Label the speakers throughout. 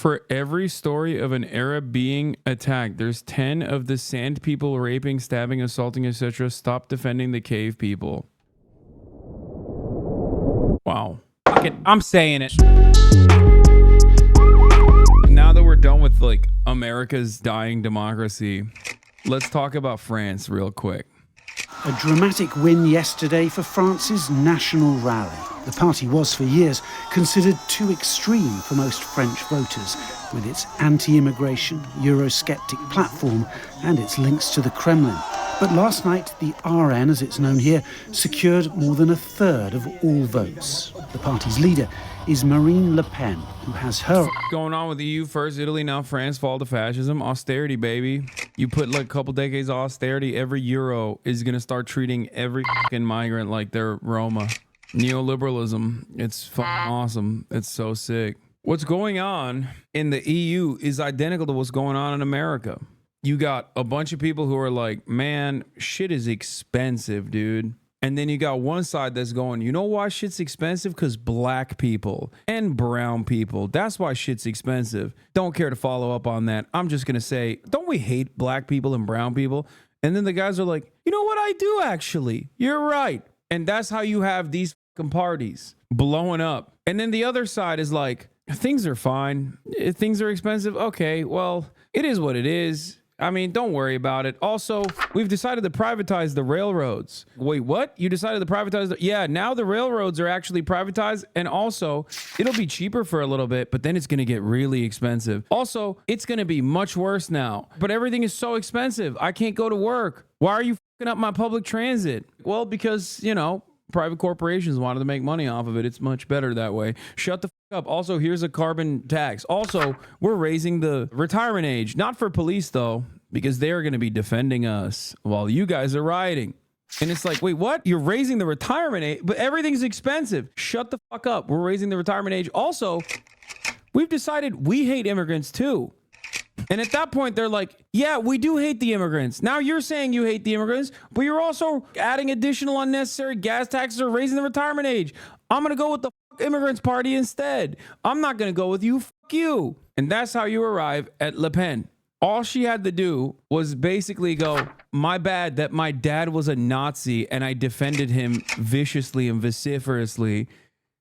Speaker 1: For every story of an Arab being attacked, there's 10 of the sand people raping, stabbing, assaulting, etc. Stop defending the cave people. Wow.
Speaker 2: I'm saying it.
Speaker 1: Now that we're done with like America's dying democracy, let's talk about France real quick.
Speaker 3: A dramatic win yesterday for France's national rally. The party was for years considered too extreme for most French voters, with its anti-immigration, Eurosceptic platform and its links to the Kremlin. But last night, the RN, as it's known here, secured more than a third of all votes. The party's leader is Marine Le Pen, who has her...
Speaker 1: Going on with the EU first, Italy, now France, fall to fascism. Austerity, baby. You put like a couple decades of austerity, every euro is going to start treating every fucking migrant like they're Roma. Neoliberalism. It's fucking awesome. It's so sick. What's going on in the EU is identical to what's going on in America. You got a bunch of people who are like, man, shit is expensive, dude. And then you got one side that's going, you know why shit's expensive? Because black people and brown people. That's why shit's expensive. Don't care to follow up on that. I'm just going to say, don't we hate black people and brown people? And then the guys are like, you know what? I do actually. You're right. And that's how you have these fucking parties blowing up. And then the other side is like, things are fine. If things are expensive. Okay, well, it is what it is. I mean, don't worry about it. Also, we've decided to privatize the railroads. Wait, what? You decided to privatize? Yeah, now the railroads are actually privatized. And also, it'll be cheaper for a little bit, but then it's going to get really expensive. Also, it's going to be much worse now. But everything is so expensive. I can't go to work. Why are you fucking up my public transit? Well, because, you know, private corporations wanted to make money off of it. It's much better that way. Shut the fuck up. Also, here's a carbon tax. Also, we're raising the retirement age. Not for police, though, because they're going to be defending us while you guys are rioting. And it's like, wait, what? You're raising the retirement age, but everything's expensive. Shut the fuck up. We're raising the retirement age. Also, we've decided we hate immigrants, too. And at that point, they're like, yeah, we do hate the immigrants. Now you're saying you hate the immigrants, but you're also adding additional unnecessary gas taxes or raising the retirement age. I'm going to go with the immigrants party instead. I'm not going to go with you. Fuck you. And that's how you arrive at Le Pen. All she had to do was basically go, my bad that my dad was a Nazi and I defended him viciously and vociferously.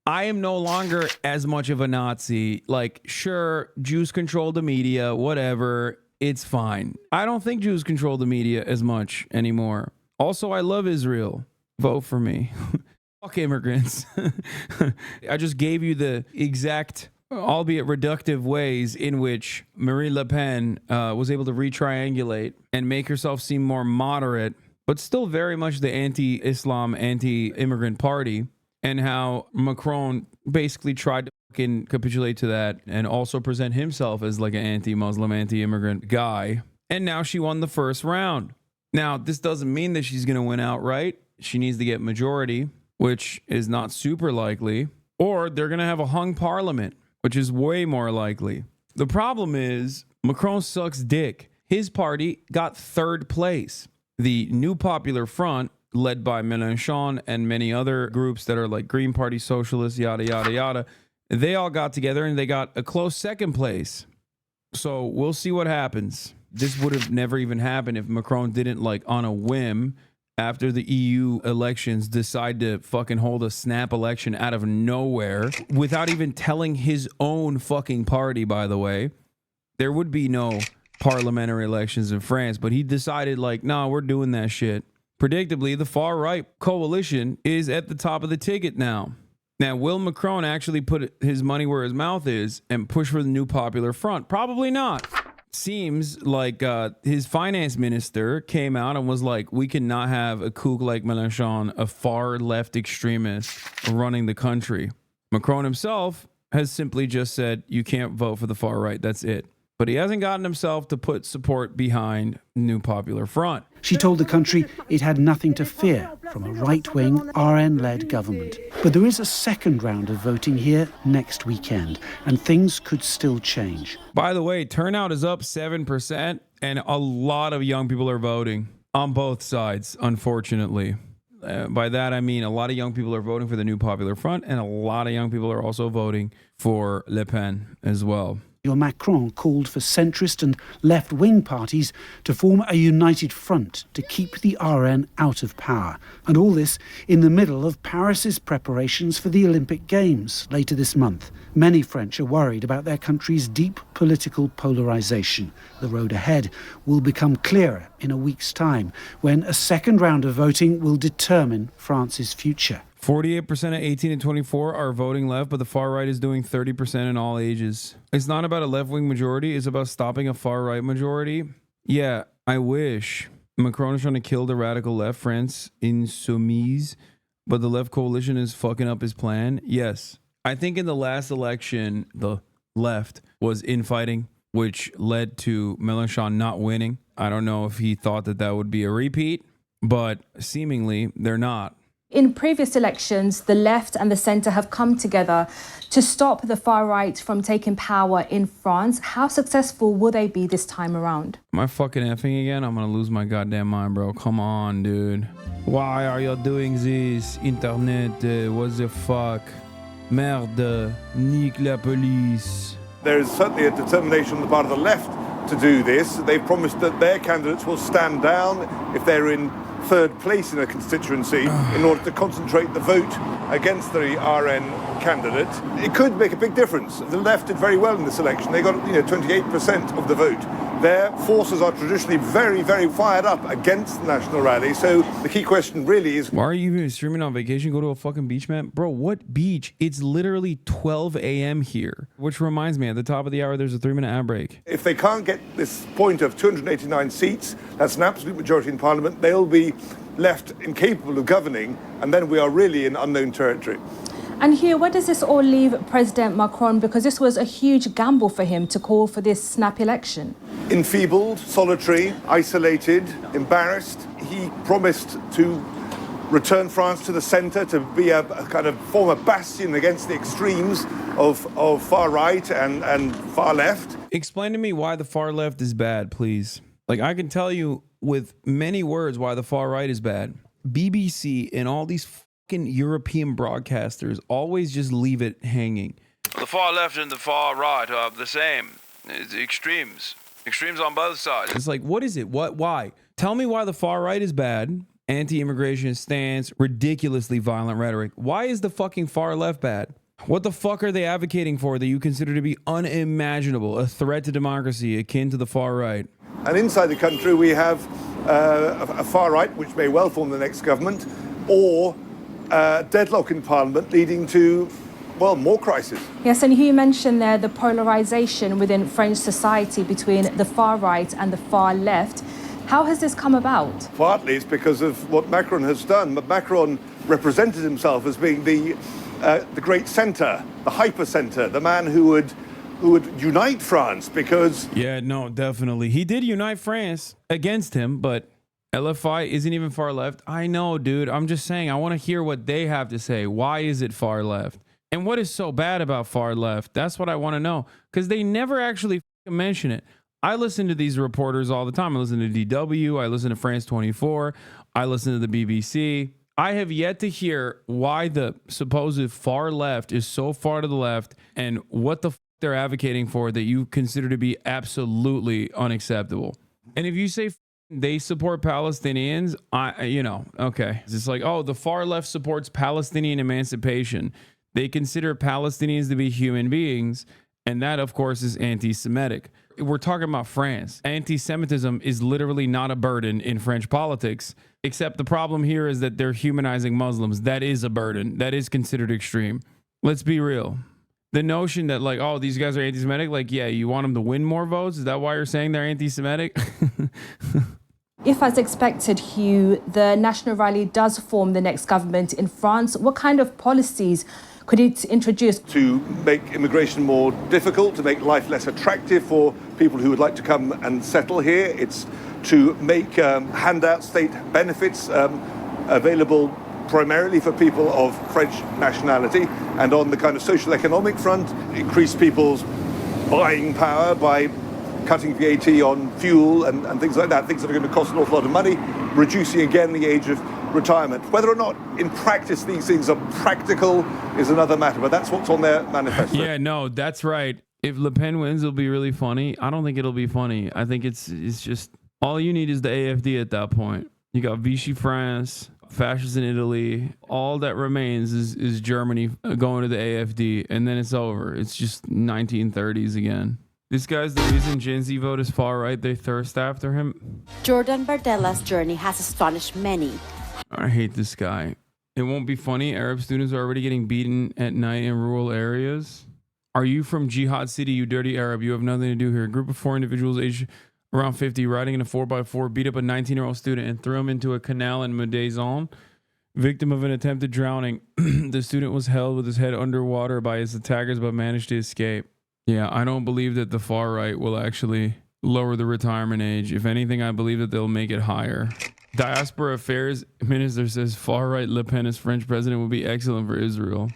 Speaker 1: I am no longer as much of a Nazi. Like, sure, Jews control the media, whatever. It's fine. I don't think Jews control the media as much anymore. Also, I love Israel. Vote for me. Fuck immigrants. I just gave you the exact, albeit reductive ways in which Marine Le Pen was able to retriangulate and make herself seem more moderate, but still very much the anti-Islam, anti-immigrant party. And how Macron basically tried to fucking capitulate to that and also present himself as like an anti-Muslim, anti-immigrant guy. And now she won the first round. Now, this doesn't mean that she's going to win outright. She needs to get majority, which is not super likely. Or they're going to have a hung parliament, which is way more likely. The problem is Macron sucks dick. His party got third place. The New Popular Front, led by Mélenchon and many other groups that are like Green Party, Socialists, yada, yada, yada. They all got together and they got a close second place. So we'll see what happens. This would have never even happened if Macron didn't, like, on a whim, after the EU elections, decide to fucking hold a snap election out of nowhere without even telling his own fucking party, by the way. There would be no parliamentary elections in France, but he decided, like, nah, we're doing that shit. Predictably, the far-right coalition is at the top of the ticket now. Now, will Macron actually put his money where his mouth is and push for the New Popular Front? Probably not. Seems like his finance minister came out and was like, we cannot have a kook like Mélenchon, a far-left extremist, running the country. Macron himself has simply just said, you can't vote for the far-right. That's it. But he hasn't gotten himself to put support behind New Popular Front.
Speaker 3: She told the country it had nothing to fear from a right-wing RN-led government. But there is a second round of voting here next weekend, and things could still change.
Speaker 1: By the way, turnout is up 7%, and a lot of young people are voting on both sides, unfortunately. By that, I mean a lot of young people are voting for the New Popular Front, and a lot of young people are also voting for Le Pen as well.
Speaker 3: Macron called for centrist and left-wing parties to form a united front to keep the RN out of power. And all this in the middle of Paris's preparations for the Olympic Games later this month. Many French are worried about their country's deep political polarisation. The road ahead will become clearer in a week's time, when a second round of voting will determine France's future.
Speaker 1: 48% of 18 to 24 are voting left, but the far right is doing 30% in all ages. It's not about a left-wing majority, it's about stopping a far-right majority. Yeah, I wish. Macron is trying to kill the radical left, France insoumise, but the left coalition is fucking up his plan. Yes. I think in the last election, the left was infighting, which led to Mélenchon not winning. I don't know if he thought that that would be a repeat, but seemingly they're not.
Speaker 4: In previous elections, the left and the centre have come together to stop the far right from taking power in France. How successful will they be this time around?
Speaker 1: Am I fucking effing again? I'm gonna lose my goddamn mind, bro. Come on, dude. Why are you doing this? Internet, what the fuck? Merde, nique la police.
Speaker 5: There is certainly a determination on the part of the left to do this. They've promised that their candidates will stand down if they're in third place in a constituency in order to concentrate the vote against the RN candidate. It could make a big difference. The left did very well in this election. They got 28% of the vote. Their forces are traditionally very, very fired up against the National Rally. So the key question really is...
Speaker 1: Why are you even streaming on vacation? Go to a fucking beach, man? Bro, what beach? It's literally 12 a.m. here. Which reminds me, at the top of the hour, there's a 3-minute ad break.
Speaker 5: If they can't get this point of 289 seats, that's an absolute majority in Parliament, they'll be left incapable of governing, and then we are really in unknown territory.
Speaker 4: And Hugh, where does this all leave President Macron? Because this was a huge gamble for him to call for this snap election.
Speaker 5: Enfeebled, solitary, isolated, embarrassed. He promised to return France to the centre, to be a kind of form a bastion against the extremes of far right and far left.
Speaker 1: Explain to me why the far left is bad, please. Like, I can tell you with many words why the far right is bad. BBC and all these fucking European broadcasters always just leave it hanging.
Speaker 6: The far left and the far right are the same. It's extremes. Extremes on both sides.
Speaker 1: It's like, what is it? Why? Tell me why the far right is bad. Anti-immigration stance, ridiculously violent rhetoric. Why is the fucking far left bad? What the fuck are they advocating for that you consider to be unimaginable, a threat to democracy akin to the far right?
Speaker 5: And inside the country, we have a far right, which may well form the next government, or deadlock in Parliament leading to, well, more crisis.
Speaker 4: Yes, and you mentioned there the polarisation within French society between the far right and the far left. How has this come about?
Speaker 5: Partly it's because of what Macron has done. But Macron represented himself as being the great centre, the hyper centre, the man who would unite France because...
Speaker 1: Yeah, no, definitely. He did unite France against him, but LFI isn't even far left. I know, dude. I'm just saying, I want to hear what they have to say. Why is it far left? And what is so bad about far left? That's what I want to know. Because they never actually mention it. I listen to these reporters all the time. I listen to DW. I listen to France 24. I listen to the BBC. I have yet to hear why the supposed far left is so far to the left and what the they're advocating for that you consider to be absolutely unacceptable. And if you say they support Palestinians, okay. It's like, oh, the far left supports Palestinian emancipation. They consider Palestinians to be human beings. And that, of course, is anti-Semitic. We're talking about France. Anti-Semitism is literally not a burden in French politics, except the problem here is that they're humanizing Muslims. That is a burden. That is considered extreme. Let's be real. The notion that, like, oh, these guys are anti-Semitic, like, yeah, you want them to win more votes? Is that why you're saying they're anti-Semitic?
Speaker 4: If, as expected, Hugh, the National Rally does form the next government in France, what kind of policies could it introduce?
Speaker 5: To make immigration more difficult, to make life less attractive for people who would like to come and settle here. It's to make handout state benefits available primarily for people of French nationality, and on the kind of social economic front, increase people's buying power by cutting VAT on fuel and things like that, things that are going to cost an awful lot of money, reducing again the age of retirement. Whether or not in practice these things are practical is another matter, but that's what's on their manifesto.
Speaker 1: Yeah, no, that's right. If Le Pen wins, it'll be really funny. I don't think it'll be funny. I think it's just all you need is the AFD at that point. You got Vichy France, fascists in Italy. All that remains is Germany going to the AFD, and then it's over. It's just 1930s again. This guy's the reason Gen Z vote is far right. They thirst after him.
Speaker 7: Jordan Bardella's journey has astonished many.
Speaker 1: I hate this guy. It won't be funny. Arab students are already getting beaten at night in rural areas. Are you from Jihad City, you dirty Arab? You have nothing to do here. A group of 4 individuals aged around 50 riding in a 4x4 beat up a 19-year-old student and threw him into a canal in Medaison. Victim of an attempted drowning. The student was held with his head underwater by his attackers but managed to escape. Yeah, I don't believe that the far right will actually lower the retirement age. If anything, I believe that they'll make it higher. Diaspora Affairs Minister says far right Le Pen as French president will be excellent for Israel.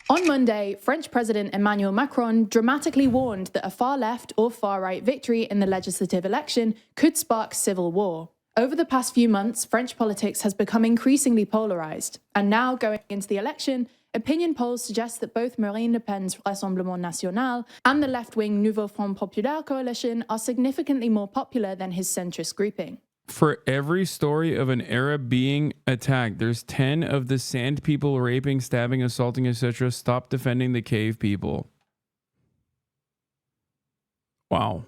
Speaker 8: On Monday, French President Emmanuel Macron dramatically warned that a far-left or far-right victory in the legislative election could spark civil war. Over the past few months, French politics has become increasingly polarised, and now going into the election, opinion polls suggest that both Marine Le Pen's Rassemblement National and the left-wing Nouveau Front Populaire coalition are significantly more popular than his centrist grouping.
Speaker 1: For every story of an Arab being attacked, there's 10 of the sand people raping, stabbing, assaulting, etc. Stop defending the cave people. Wow.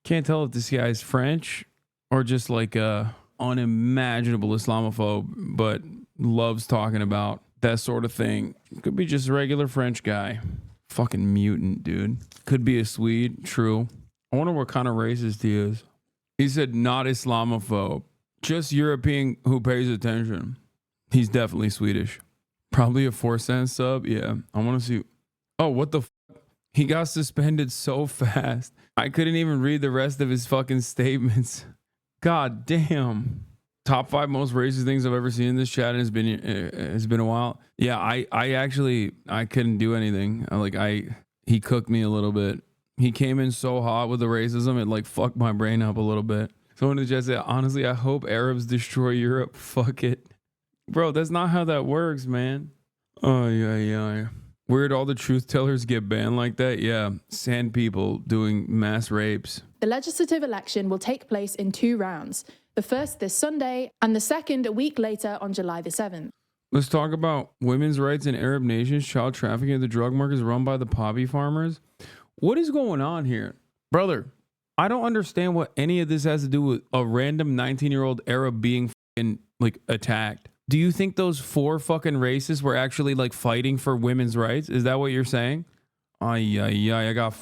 Speaker 1: Can't tell if this guy's French or just like a unimaginable Islamophobe, but loves talking about that sort of thing. Could be just a regular French guy. Fucking mutant, dude. Could be a Swede, true. I wonder what kind of racist he is. He said not Islamophobe, just European who pays attention. He's definitely Swedish. Probably a 4-cent sub. Yeah, I want to see. Oh, what the f? He got suspended so fast. I couldn't even read the rest of his fucking statements. God damn. Top 5 most racist things I've ever seen in this chat, and it's been a while. Yeah, I couldn't do anything. He cooked me a little bit. He came in so hot with the racism, it like fucked my brain up a little bit. Someone in the chat said, honestly, I hope Arabs destroy Europe. Fuck it. Bro, that's not how that works, man. Oh, yeah. Weird all the truth tellers get banned like that. Yeah, sand people doing mass rapes.
Speaker 8: The legislative election will take place in 2 rounds. The first this Sunday, and the second a week later on July the 7th.
Speaker 1: Let's talk about women's rights in Arab nations, child trafficking, the drug markets run by the poppy farmers. What is going on here? Brother, I don't understand what any of this has to do with a random 19-year-old Arab being fucking like attacked. Do you think those 4 fucking racists were actually like fighting for women's rights? Is that what you're saying? I got